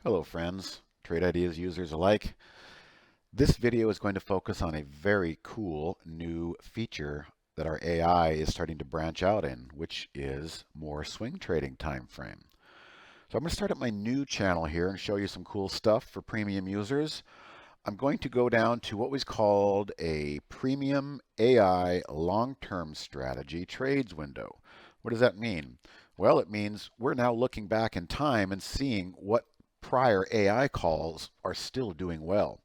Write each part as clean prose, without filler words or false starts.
Hello friends, trade ideas users alike. This video is going to focus on a very cool new feature that our AI is starting to branch out in, which is more swing trading time frame. So I'm going to start up my new channel here and show you some cool stuff for premium users. I'm going to go down to what was called a premium AI long-term strategy trades window. What does that mean? Well, it means we're now looking back in time and seeing what prior AI calls are still doing well.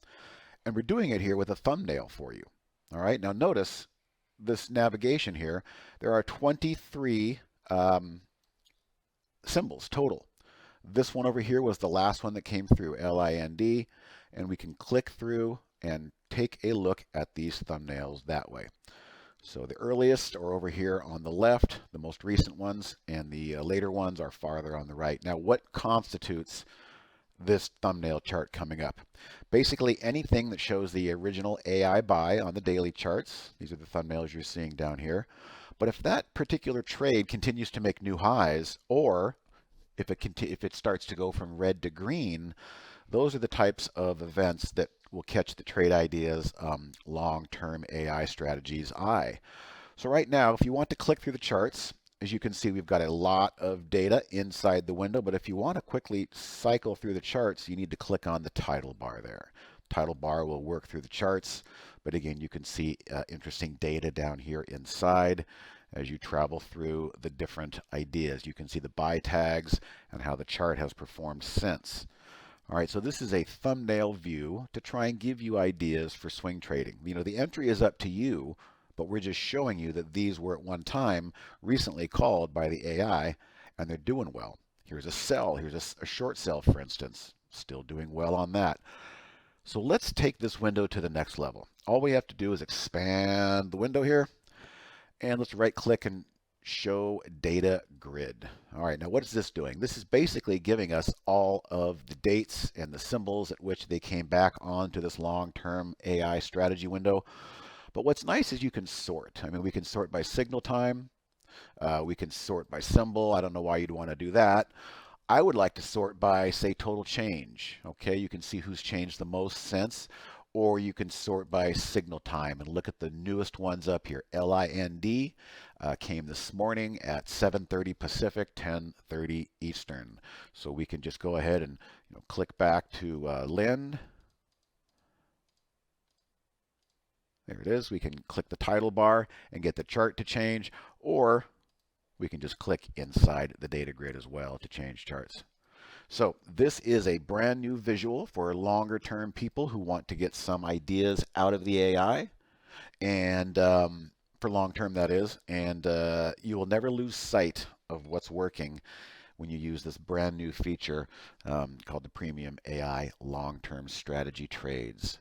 And we're doing it here with a thumbnail for you. All right, now notice this navigation here. There are 23 symbols total. This one over here was the last one that came through, LIND, and we can click through and take a look at these thumbnails that way. So the earliest are over here on the left, the most recent ones, and the later ones are farther on the right. Now, what constitutes this thumbnail chart coming up? Basically anything that shows the original AI buy on the daily charts. These are the thumbnails you're seeing down here. But if that particular trade continues to make new highs, or if it starts to go from red to green, those are the types of events that will catch the trade ideas long-term AI strategies eye. So right now, if you want to click through the charts, as you can see, we've got a lot of data inside the window, but if you want to quickly cycle through the charts, you need to click on the title bar there. Title bar will work through the charts, but again, you can see interesting data down here inside as you travel through the different ideas. You can see the buy tags and how the chart has performed since. All right, so this is a thumbnail view to try and give you ideas for swing trading. You know, the entry is up to you, but we're just showing you that these were at one time recently called by the AI, and they're doing well. Here's a sell, here's a short sell, for instance, still doing well on that. So let's take this window to the next level. All we have to do is expand the window here, and let's right click and show data grid. All right, now what is this doing? This is basically giving us all of the dates and the symbols at which they came back onto this long-term AI strategy window. But what's nice is you can sort. I mean, we can sort by signal time. We can sort by symbol. I don't know why you'd want to do that. I would like to sort by, say, total change. Okay, you can see who's changed the most since. Or you can sort by signal time and look at the newest ones up here. LIND came this morning at 7:30 Pacific, 10:30 Eastern. So we can just go ahead and click back to Lind. There it is. We can click the title bar and get the chart to change, or we can just click inside the data grid as well to change charts. So this is a brand new visual for longer term people who want to get some ideas out of the AI, and for long term that is, and you will never lose sight of what's working when you use this brand new feature called the Premium AI Long-Term Strategy Trades.